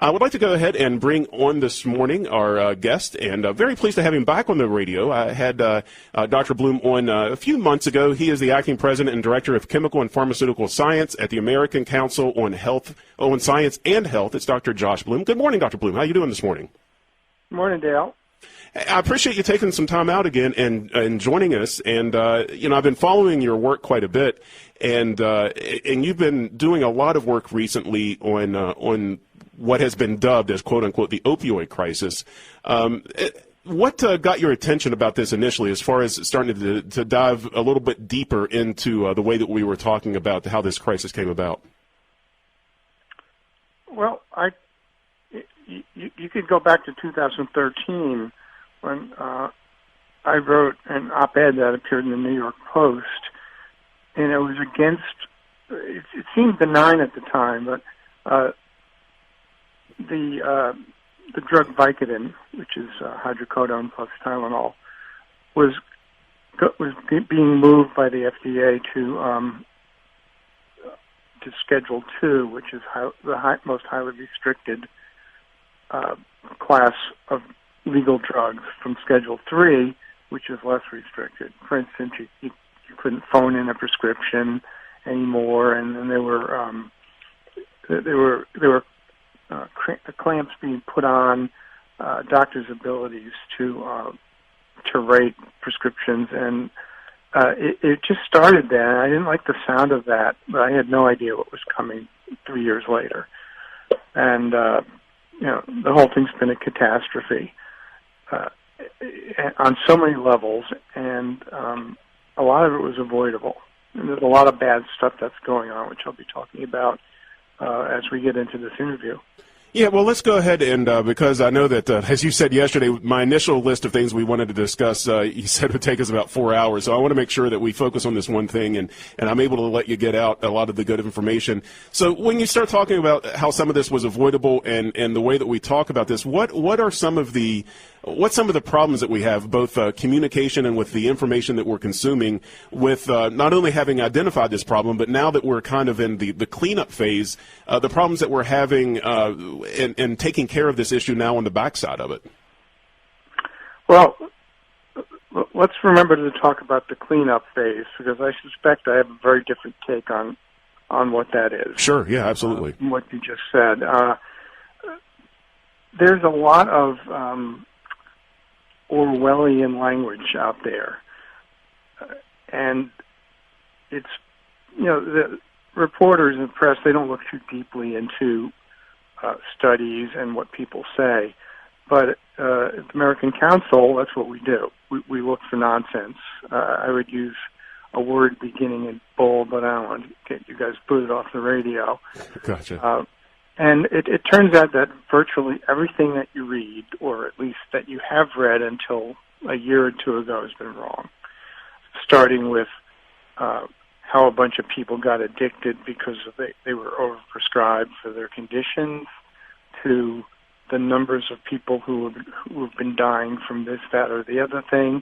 I would like to go ahead and bring on this morning our guest, and very pleased to have him back on the radio. I had Dr. Bloom on a few months ago. He is the acting president and director of chemical and pharmaceutical science at the American Council on Science and Health. It's Dr. Josh Bloom. Good morning, Dr. Bloom. How are you doing this morning? Good morning, Dale. I appreciate you taking some time out again and joining us. And I've been following your work quite a bit, and you've been doing a lot of work recently on what has been dubbed as "quote unquote" the opioid crisis. What got your attention about this initially, as far as starting to dive a little bit deeper into the way that we were talking about how this crisis came about? Well, you could go back to 2013 when I wrote an op-ed that appeared in the New York Post, and it was against. It seemed benign at the time, but the drug Vicodin, which is hydrocodone plus Tylenol, was being moved by the FDA to Schedule II, which is the most highly restricted class of legal drugs, from Schedule III, which is less restricted. For instance, you couldn't phone in a prescription anymore, and then there were clamps being put on doctors' abilities to write prescriptions, and it just started then. I didn't like the sound of that, but I had no idea what was coming 3 years later. And the whole thing's been a catastrophe on so many levels, and a lot of it was avoidable. And there's a lot of bad stuff that's going on, which I'll be talking about as we get into this interview. Yeah, well, let's go ahead and, because I know that, as you said yesterday, my initial list of things we wanted to discuss, you said would take us about 4 hours. So I want to make sure that we focus on this one thing, and I'm able to let you get out a lot of the good information. So when you start talking about how some of this was avoidable and the way that we talk about this, what are some of the problems that we have, both communication and with the information that we're consuming, with not only having identified this problem, but now that we're kind of in the cleanup phase, the problems that we're having and taking care of this issue now on the backside of it? Well, let's remember to talk about the cleanup phase, because I suspect I have a very different take on what that is. Sure, yeah, absolutely. What you just said. There's a lot of Orwellian language out there, and it's, the reporters and press, they don't look too deeply into studies and what people say, but at the American Council, that's what we do. We look for nonsense. I would use a word beginning in bold, but I don't want to get you guys booted off the radio. Gotcha. And it turns out that virtually everything that you read, or at least that you have read until a year or two ago, has been wrong. Starting with how a bunch of people got addicted because they were overprescribed for their conditions, to the numbers of people who have been dying from this, that, or the other thing.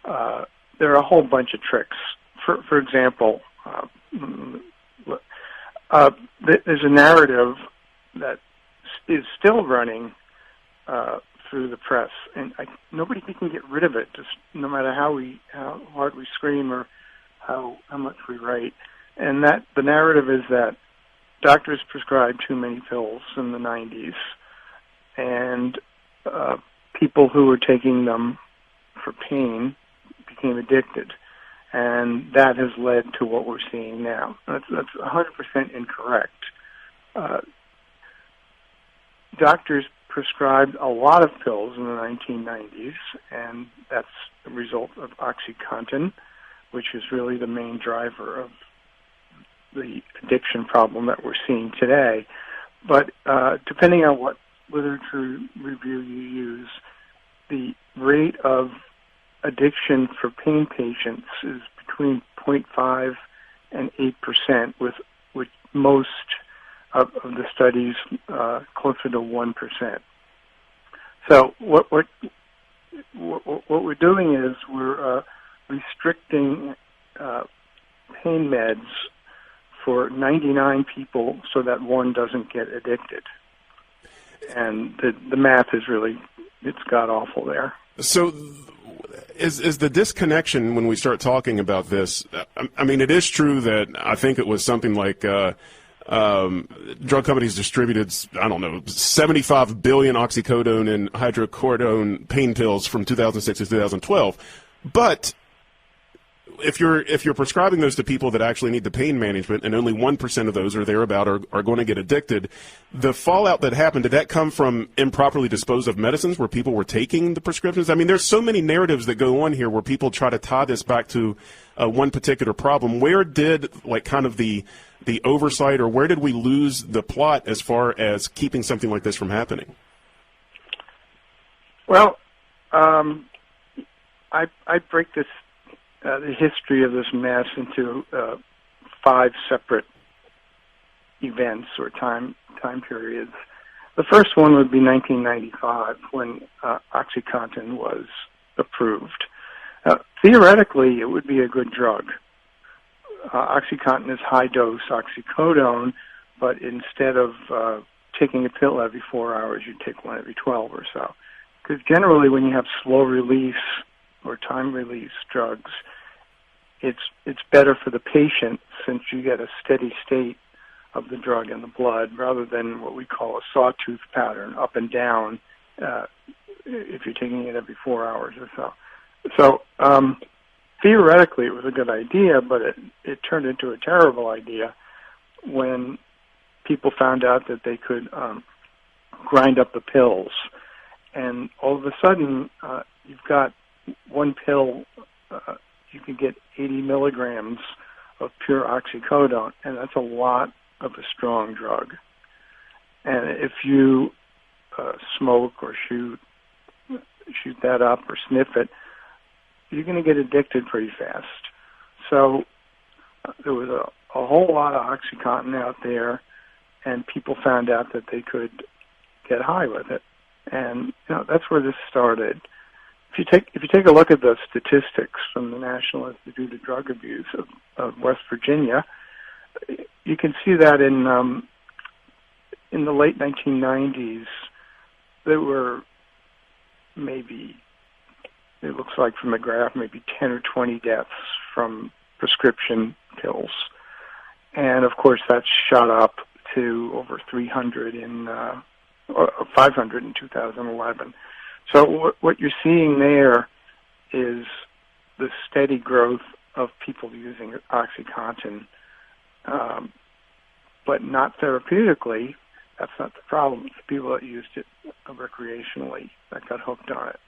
There are a whole bunch of tricks. For example, there's a narrative that is still running through the press, and nobody can get rid of it, just no matter how hard we scream or how much we write. And that the narrative is that doctors prescribed too many pills in the 90s, and people who were taking them for pain became addicted, and that has led to what we're seeing now. That's 100% incorrect. Doctors prescribed a lot of pills in the 1990s, and that's the result of OxyContin, which is really the main driver of the addiction problem that we're seeing today. But depending on what literature review you use, the rate of addiction for pain patients is between 0.5 and 8%, with most of the studies closer to 1%. So what we're doing is we're restricting pain meds for 99 people so that one doesn't get addicted. and the math is really, it's god awful there. So is the disconnection when we start talking about this? I mean, it is true that I think it was something like drug companies distributed, I don't know, 75 billion oxycodone and hydrocodone pain pills from 2006 to 2012. But if you're prescribing those to people that actually need the pain management, and only 1% of those or thereabout are going to get addicted, the fallout that happened, did that come from improperly disposed of medicines where people were taking the prescriptions? I mean, there's so many narratives that go on here where people try to tie this back to one particular problem. Where did, like, kind of the oversight, or where did we lose the plot as far as keeping something like this from happening? Well, I break this the history of this mess into 5 separate events or time periods. The first one would be 1995, when OxyContin was approved. Theoretically, it would be a good drug. OxyContin is high-dose oxycodone, but instead of taking a pill every 4 hours, you take one every 12 or so. Because generally, when you have slow-release or time-release drugs, it's better for the patient, since you get a steady state of the drug in the blood rather than what we call a sawtooth pattern, up and down, if you're taking it every 4 hours or so. So theoretically it was a good idea, but it turned into a terrible idea when people found out that they could grind up the pills. And all of a sudden, you've got one pill, you can get 80 milligrams of pure oxycodone, and that's a lot of a strong drug. And if you smoke or shoot that up or sniff it, you're going to get addicted pretty fast. So there was a whole lot of OxyContin out there, and people found out that they could get high with it. And that's where this started. If you take a look at the statistics from the National Institute of Drug Abuse of West Virginia, you can see that in the late 1990s, there were maybe, it looks like from the graph, maybe 10 or 20 deaths from prescription pills. And of course, that shot up to over 300 or 500 in 2011. So what you're seeing there is the steady growth of people using OxyContin, but not therapeutically. That's not the problem. It's people that used it recreationally that got hooked on it.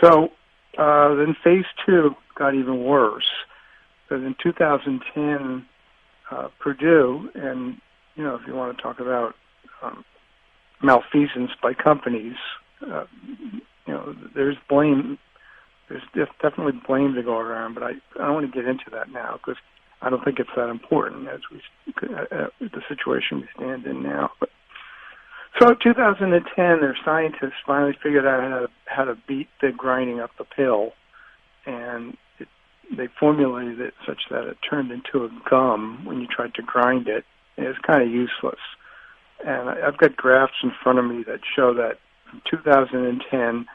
So then phase 2 got even worse. Because in 2010, Purdue, and if you want to talk about malfeasance by companies, there's blame. There's definitely blame to go around, but I don't want to get into that now because I don't think it's that important as the situation we stand in now. But, so in 2010, their scientists finally figured out how to beat the grinding up the pill, and they formulated it such that it turned into a gum when you tried to grind it, and it's kind of useless. And I've got graphs in front of me that show that from 2010,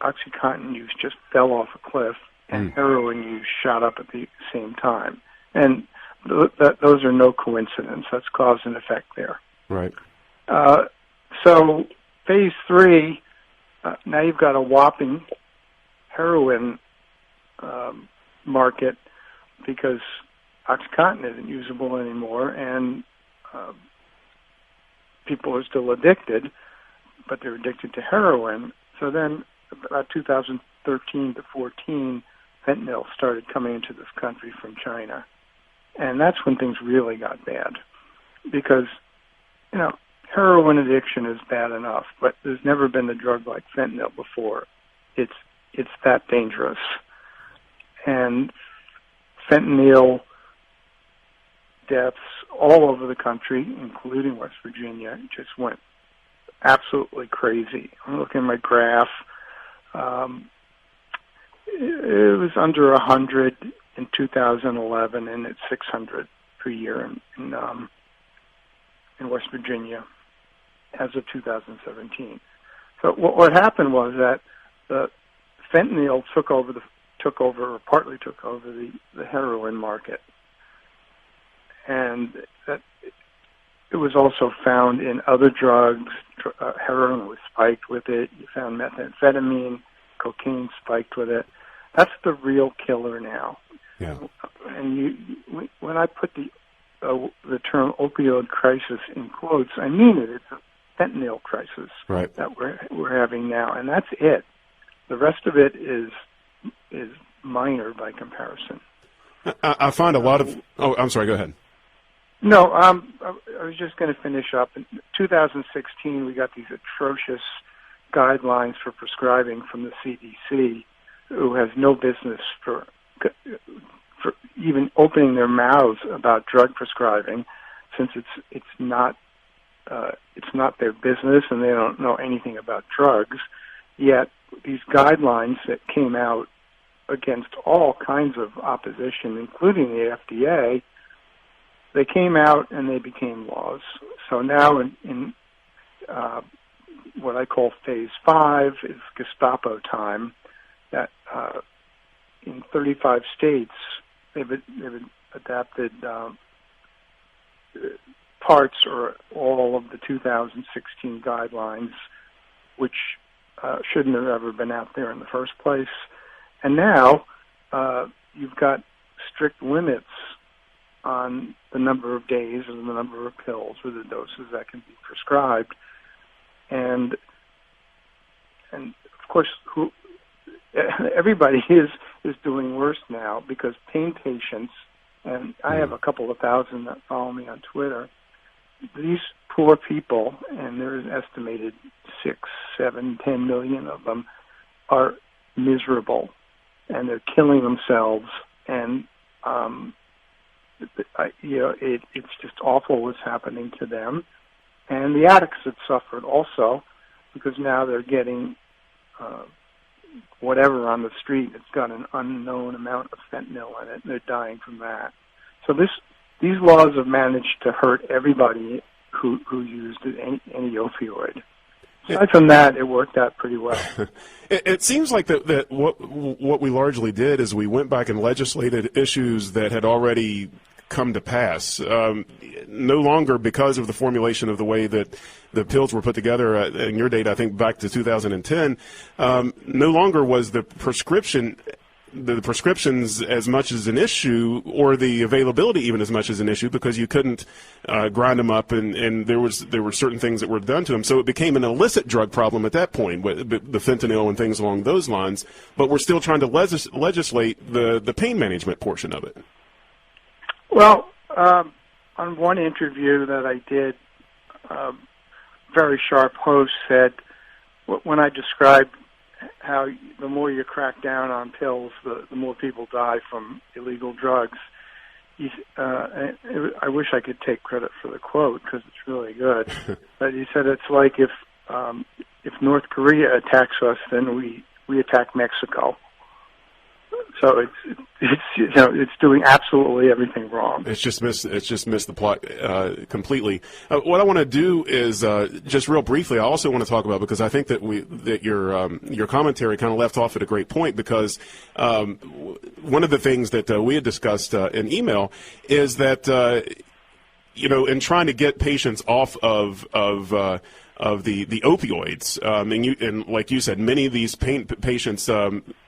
OxyContin use just fell off a cliff, and heroin use shot up at the same time. And those are no coincidence. That's cause and effect there. Right. So phase 3, now you've got a whopping heroin market because OxyContin isn't usable anymore, and people are still addicted, but they're addicted to heroin. So then about 2013 to 14, fentanyl started coming into this country from China. And that's when things really got bad because, heroin addiction is bad enough, but there's never been a drug like fentanyl before. It's that dangerous. And fentanyl deaths all over the country, including West Virginia, just went absolutely crazy. I'm looking at my graph. It was under 100 in 2011, and it's 600 per year in West Virginia. as of 2017. So what happened was that the fentanyl partly took over the heroin market, and that it was also found in other drugs. Heroin was spiked with it. You found methamphetamine, cocaine spiked with it. That's the real killer now. Yeah. And when I put the term opioid crisis in quotes, I mean it. It's a fentanyl crisis that we're having now, and that's it. The rest of it is minor by comparison. I find a lot of. Oh, I'm sorry. Go ahead. No, I was just going to finish up. In 2016, we got these atrocious guidelines for prescribing from the CDC, who has no business for even opening their mouths about drug prescribing, since it's not their business and they don't know anything about drugs. Yet these guidelines that came out against all kinds of opposition, including the FDA, they came out and they became laws. So now in what I call phase 5 is Gestapo time, that in 35 states they've adapted parts or all of the 2016 guidelines, which shouldn't have ever been out there in the first place. And now you've got strict limits on the number of days and the number of pills or the doses that can be prescribed. And of course, everybody is doing worse now, because pain patients, and I have a couple of thousand that follow me on Twitter, these poor people, and there is an estimated 6, 7, 10 million of them, are miserable, and they're killing themselves, and it's just awful what's happening to them. And the addicts have suffered also, because now they're getting whatever on the street. It's got an unknown amount of fentanyl in it, and they're dying from that. So these laws have managed to hurt everybody who used any opioid. Aside from that, it worked out pretty well. It seems like that what we largely did is we went back and legislated issues that had already come to pass. No longer, because of the formulation of the way that the pills were put together in your data, I think back to 2010, no longer was the prescriptions as much as an issue, or the availability even as much as an issue, because you couldn't grind them up, and there were certain things that were done to them. So it became an illicit drug problem at that point, with the fentanyl and things along those lines. But we're still trying to legislate the pain management portion of it. Well, on one interview that I did, very sharp host said, when I described how the more you crack down on pills, the more people die from illegal drugs. I wish I could take credit for the quote, because it's really good. But he said it's like if North Korea attacks us, then we attack Mexico. So it's doing absolutely everything wrong. It's just missed the plot completely. What I want to do is just real briefly, I also want to talk about, because I think that your commentary kind of left off at a great point, because one of the things that we had discussed in email is that in trying to get patients off of the opioids, and like you said, many of these pain patients,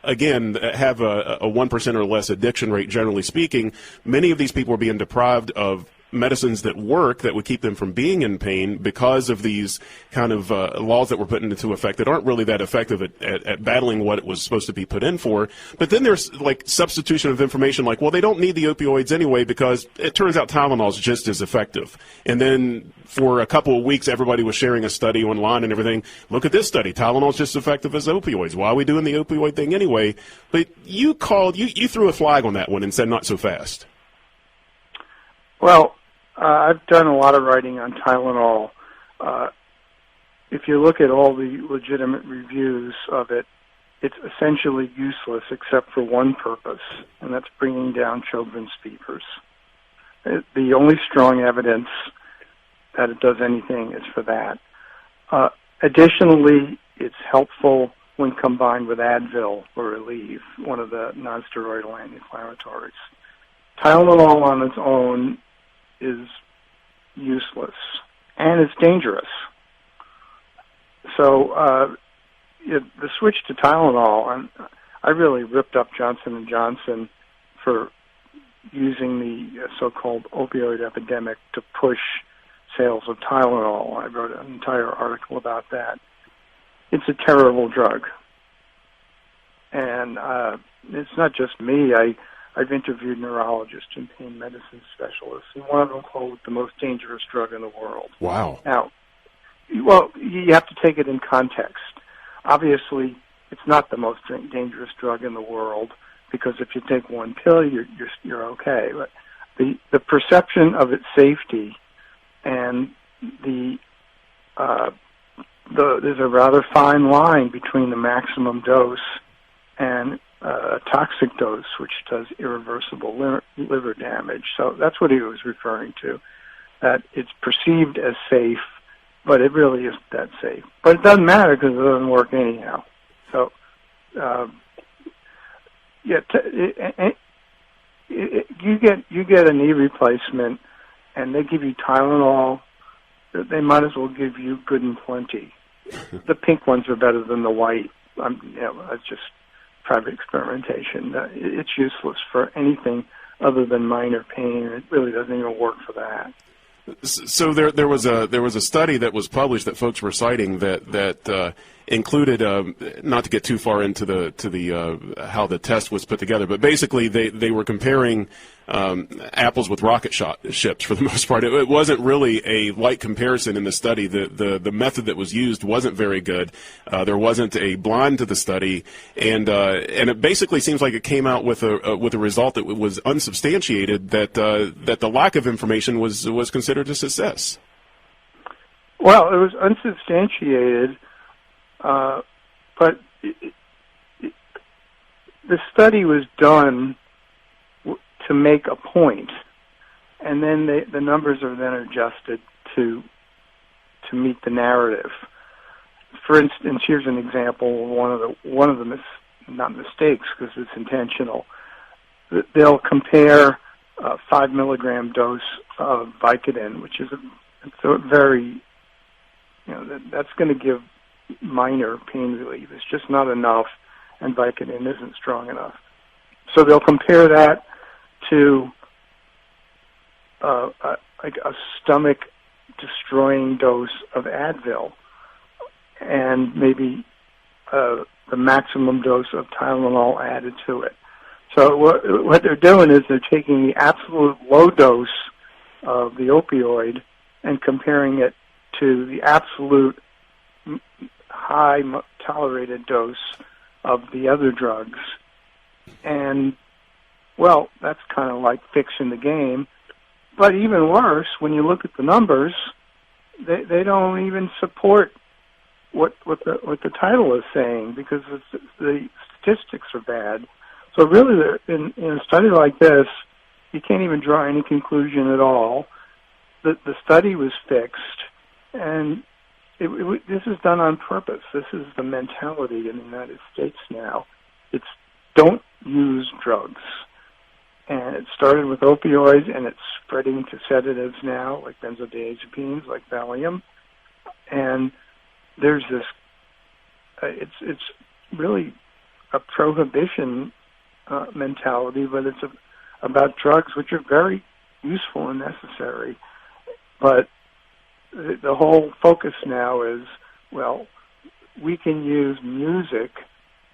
again, have a 1% or less addiction rate, generally speaking. Many of these people are being deprived of medicines that work, that would keep them from being in pain, because of these kind of laws that were put into effect that aren't really that effective at battling what it was supposed to be put in for. But then there's like substitution of information, like, well, they don't need the opioids anyway, because it turns out Tylenol is just as effective. And then for a couple of weeks, everybody was sharing a study online and everything. Look at this study. Tylenol is just as effective as opioids. Why are we doing the opioid thing anyway? But you threw a flag on that one and said not so fast. Well, I've done a lot of writing on Tylenol. If you look at all the legitimate reviews of it, it's essentially useless except for one purpose, and that's bringing down children's fevers. The only strong evidence that it does anything is for that. Additionally, it's helpful when combined with Advil or Relief, one of the nonsteroidal anti-inflammatories. Tylenol on its own is useless, and it's dangerous. So the switch to Tylenol, and I really ripped up Johnson & Johnson for using the so-called opioid epidemic to push sales of Tylenol. I wrote an entire article about that. It's a terrible drug. And it's not just me. I've interviewed neurologists and pain medicine specialists, and one of them called it the most dangerous drug in the world. Wow. Now, well, you have to take it in context. Obviously, it's not the most dangerous drug in the world, because if you take one pill, you're okay. But the perception of its safety and there's a rather fine line between the maximum dose and a toxic dose, which does irreversible liver damage. So that's what he was referring to, that it's perceived as safe, but it really isn't that safe. But it doesn't matter because it doesn't work anyhow. So, you get a knee replacement, and they give you Tylenol. They might as well give you Good and Plenty. The pink ones are better than the white. That's just private experimentation. It's useless for anything other than minor pain. It really doesn't even work for that. So there was a study that was published that folks were citing that included, not to get too far into the how the test was put together, but basically they were comparing apples with rocket ships for the most part. It wasn't really a light comparison in the study. The method that was used wasn't very good. There wasn't a blind to the study, and it basically seems like it came out with a result that was unsubstantiated. That the lack of information was considered a success. Well, it was unsubstantiated, but the study was done to make a point, and then the numbers are then adjusted to meet the narrative. For instance, here's an example of one of the not mistakes, because it's intentional. They'll compare a 5 milligram dose of Vicodin, which is a very, that's going to give minor pain relief. It's just not enough, and Vicodin isn't strong enough. So they'll compare that to like a stomach-destroying dose of Advil, and maybe the maximum dose of Tylenol added to it. So what they're doing is they're taking the absolute low dose of the opioid and comparing it to the absolute high tolerated dose of the other drugs. And, well, that's kind of like fixing the game. But even worse, when you look at the numbers, they don't even support what the title is saying, because the statistics are bad. So really, in a study like this, you can't even draw any conclusion at all. The study was fixed, and this is done on purpose. This is the mentality in the United States now. It's don't use drugs. And it started with opioids, and it's spreading to sedatives now, like benzodiazepines, like Valium. And there's this, it's really a prohibition mentality, but it's about drugs which are very useful and necessary. But the whole focus now is, well, we can use music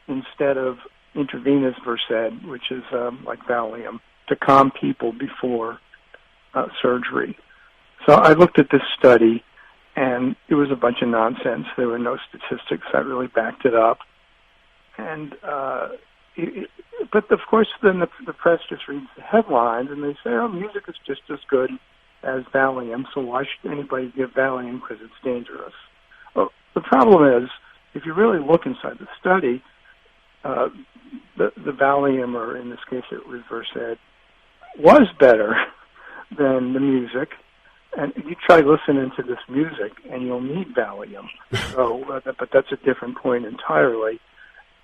instead of intravenous Versed, which is like Valium, to calm people before surgery. So I looked at this study, and it was a bunch of nonsense. There were no statistics that really backed it up. And but of course, then the press just reads the headlines, and they say, "Oh, music is just as good as Valium, so why should anybody give Valium because it's dangerous?" Well, the problem is, if you really look inside the study, the Valium, or in this case it was Versed, was better than the music, and you try listening to this music, and you'll need Valium. So, but that's a different point entirely.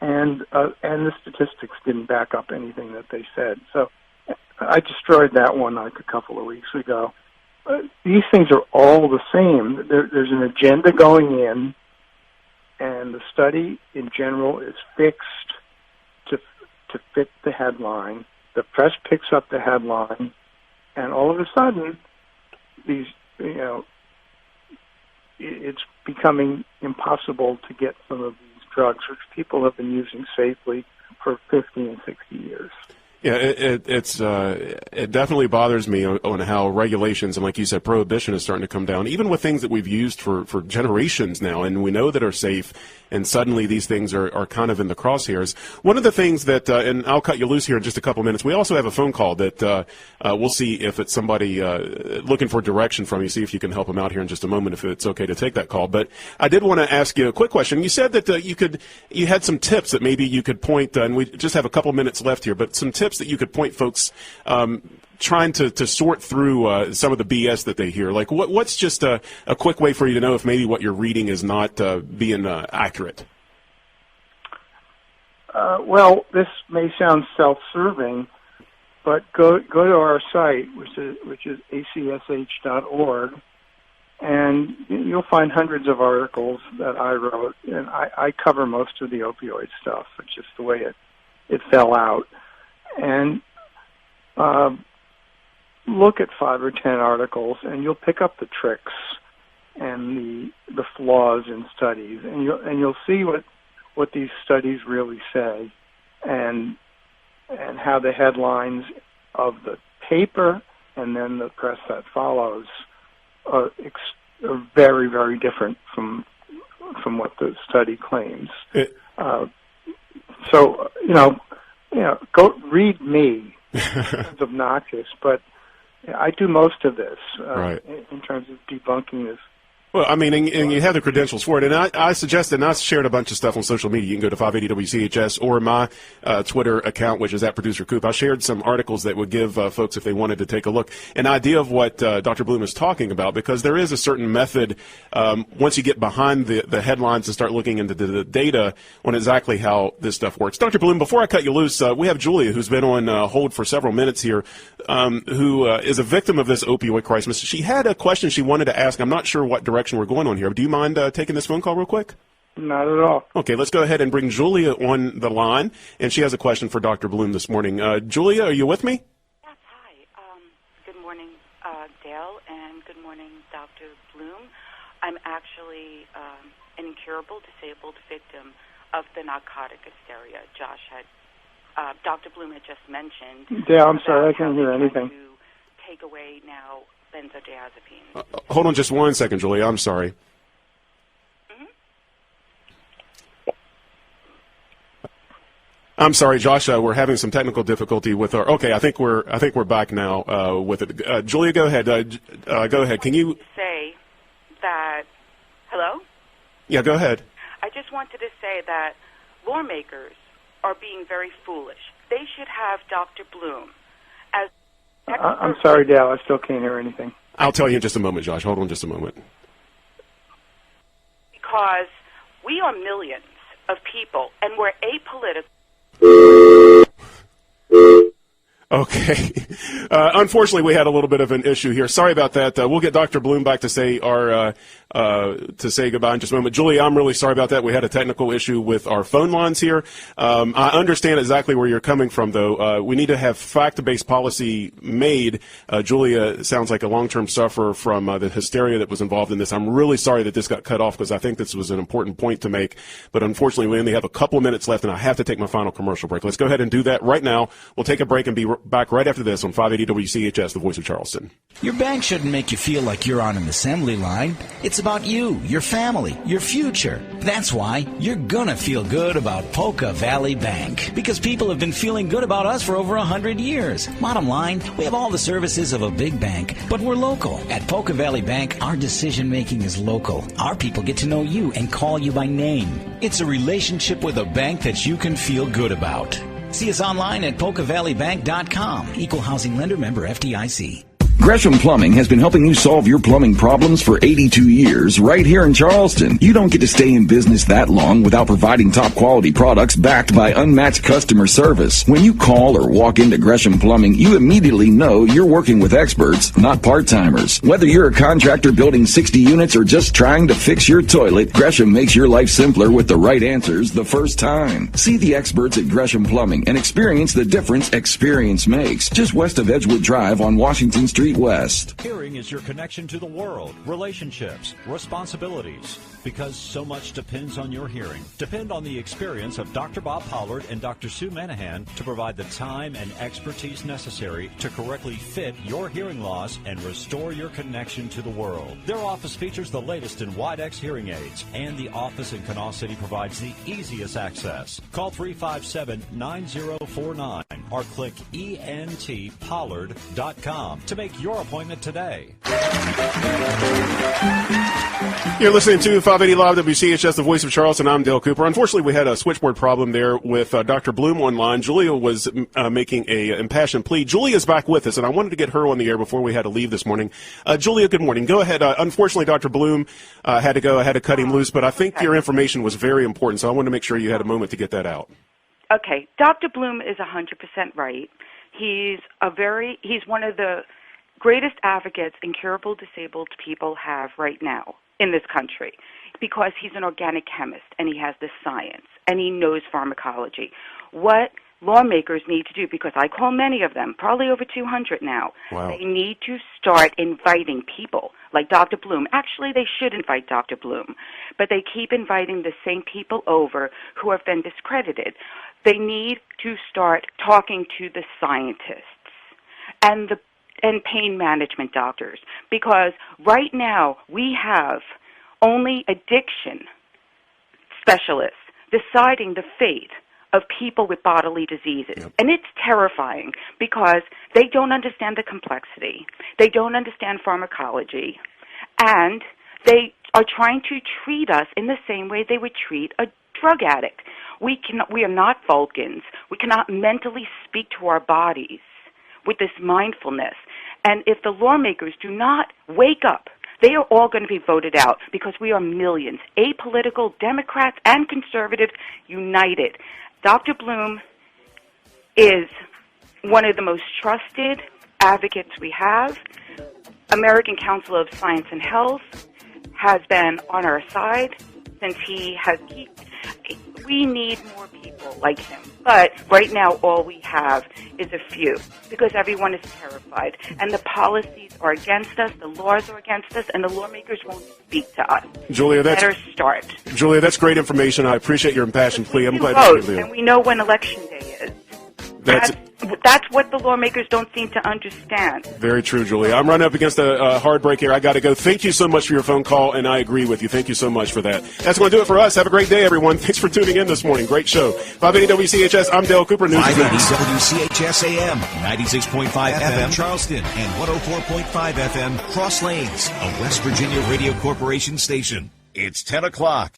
And the statistics didn't back up anything that they said. So I destroyed that one like a couple of weeks ago. These things are all the same. There's an agenda going in, and the study in general is fixed to fit the headline. The press picks up the headline, and all of a sudden, it's becoming impossible to get some of these drugs, which people have been using safely for 50 and 60 years. Yeah, it definitely bothers me on how regulations and, like you said, prohibition is starting to come down, even with things that we've used for generations now, and we know that are safe, and suddenly these things are kind of in the crosshairs. One of the things that, and I'll cut you loose here in just a couple minutes, we also have a phone call that we'll see if it's somebody looking for direction from you, see if you can help them out here in just a moment, if it's okay to take that call. But I did want to ask you a quick question. You said that you had some tips that maybe you could point, and we just have a couple minutes left here, but some tips that you could point folks trying to sort through some of the BS that they hear. Like what's just a quick way for you to know if maybe what you're reading is not being accurate? Well, this may sound self-serving, but go to our site, which is ACSH.org, and you'll find hundreds of articles that I wrote, and I cover most of the opioid stuff. It's just the way it fell out. And look at 5 or 10 articles, and you'll pick up the tricks and the flaws in studies, and you'll see what these studies really say, and how the headlines of the paper and then the press that follows are very, very different from what the study claims. So go read me. It's obnoxious, but I do most of this right. in terms of debunking this. Well, I mean, and you have the credentials for it, and I suggested, and I shared a bunch of stuff on social media. You can go to 580 WCHS or my Twitter account, which is @ProducerCoop. I shared some articles that would give folks, if they wanted to take a look, an idea of what Dr. Bloom is talking about, because there is a certain method once you get behind the headlines and start looking into the data on exactly how this stuff works. Dr. Bloom, before I cut you loose, we have Julia, who's been on hold for several minutes here, who is a victim of this opioid crisis. She had a question she wanted to ask. I'm not sure what direction we're going on here. Do you mind taking this phone call real quick? Not at all. Okay, let's go ahead and bring Julia on the line, and she has a question for Dr. Bloom this morning. Julia, are you with me? Yes, hi. Good morning, Dale, and good morning, Dr. Bloom. I'm actually an incurable disabled victim of the narcotic hysteria Dr. Bloom had just mentioned. Dale, I'm sorry, I can't hear anything. To take away now benzodiazepines. Hold on just 1 second, Julia. I'm sorry. Mm-hmm. I'm sorry, Josh. We're having some technical difficulty with our. Okay, I think we're back now with it. Julia, go ahead. Go ahead. Can you say that? Hello? Yeah, go ahead. I just wanted to say that lawmakers are being very foolish. They should have Dr. Bloom as. I'm sorry, Dale. I still can't hear anything. I'll tell you in just a moment, Josh. Hold on just a moment. Because we are millions of people, and we're apolitical. Okay. Unfortunately, we had a little bit of an issue here. Sorry about that. We'll get Dr. Bloom back to say goodbye in just a moment. Julie, I'm really sorry about that. We had a technical issue with our phone lines here. I understand exactly where you're coming from, though. We need to have fact-based policy made. Julia sounds like a long-term sufferer from the hysteria that was involved in this. I'm really sorry that this got cut off because I think this was an important point to make. But unfortunately, we only have a couple of minutes left, and I have to take my final commercial break. Let's go ahead and do that right now. We'll take a break and be back right after this on 580 WCHS, the voice of Charleston. Your bank shouldn't make you feel like you're on an assembly line. It's about you, your family, your future. That's why you're gonna feel good about Polka Valley Bank, because people have been feeling good about us for over 100 years. Bottom line, we have all the services of a big bank, but we're local. At Polka Valley Bank, our decision-making is local. Our people get to know you and call you by name. It's a relationship with a bank that you can feel good about. See us online at polkavalleybank.com. Equal housing lender, member FDIC. Gresham Plumbing has been helping you solve your plumbing problems for 82 years right here in Charleston. You don't get to stay in business that long without providing top quality products backed by unmatched customer service. When you call or walk into Gresham Plumbing, you immediately know you're working with experts, not part-timers. Whether you're a contractor building 60 units or just trying to fix your toilet, Gresham makes your life simpler with the right answers the first time. See the experts at Gresham Plumbing and experience the difference experience makes. Just west of Edgewood Drive on Washington Street West. Hearing is your connection to the world, relationships, responsibilities. Because so much depends on your hearing. Depend on the experience of Dr. Bob Pollard and Dr. Sue Manahan to provide the time and expertise necessary to correctly fit your hearing loss and restore your connection to the world. Their office features the latest in WideX hearing aids, and the office in Canal City provides the easiest access. Call 357-9049 or click entpollard.com to make your appointment today. You're listening to 580 Live WCHS, the voice of Charleston. I'm Dale Cooper. Unfortunately, we had a switchboard problem there with Dr. Bloom online. Julia was making a impassioned plea. Julia's back with us, and I wanted to get her on the air before we had to leave this morning. Julia, good morning. Go ahead. Unfortunately, Dr. Bloom had to go. I had to cut him loose, but I think your information was very important, so I wanted to make sure you had a moment to get that out. Okay. Dr. Bloom is 100% right. He's one of the greatest advocates incurable disabled people have right now in this country, because he's an organic chemist and he has the science and he knows pharmacology. What lawmakers need to do, because I call many of them, probably over 200 now, wow. They need to start inviting people like Dr. Bloom. Actually, they should invite Dr. Bloom, but they keep inviting the same people over who have been discredited. They need to start talking to the scientists and pain management doctors, because right now we have only addiction specialists deciding the fate of people with bodily diseases. Yep. And it's terrifying because they don't understand the complexity. They don't understand pharmacology. And they are trying to treat us in the same way they would treat a drug addict. We are not Vulcans. We cannot mentally speak to our bodies with this mindfulness. And if the lawmakers do not wake up, they are all going to be voted out, because we are millions, apolitical Democrats and conservatives united. Dr. Bloom is one of the most trusted advocates we have. American Council of Science and Health has been on our side since we need more people like him. But right now, all we have is a few, because everyone is terrified. And the policies are against us, the laws are against us, and the lawmakers won't speak to us. Julia, better start. Julia, that's great information. I appreciate your impassioned plea. I'm glad vote, you and we know when Election Day is. That's what the lawmakers don't seem to understand. Very true, Julia. I'm running up against a hard break here. I got to go. Thank you so much for your phone call, and I agree with you. Thank you so much for that. That's going to do it for us. Have a great day, everyone. Thanks for tuning in this morning. Great show. 580 WCHS. I'm Dale Cooper. News 580 WCHS AM, 96.5 FM Charleston, and 104.5 FM Cross Lanes, a West Virginia Radio Corporation station. It's 10 o'clock.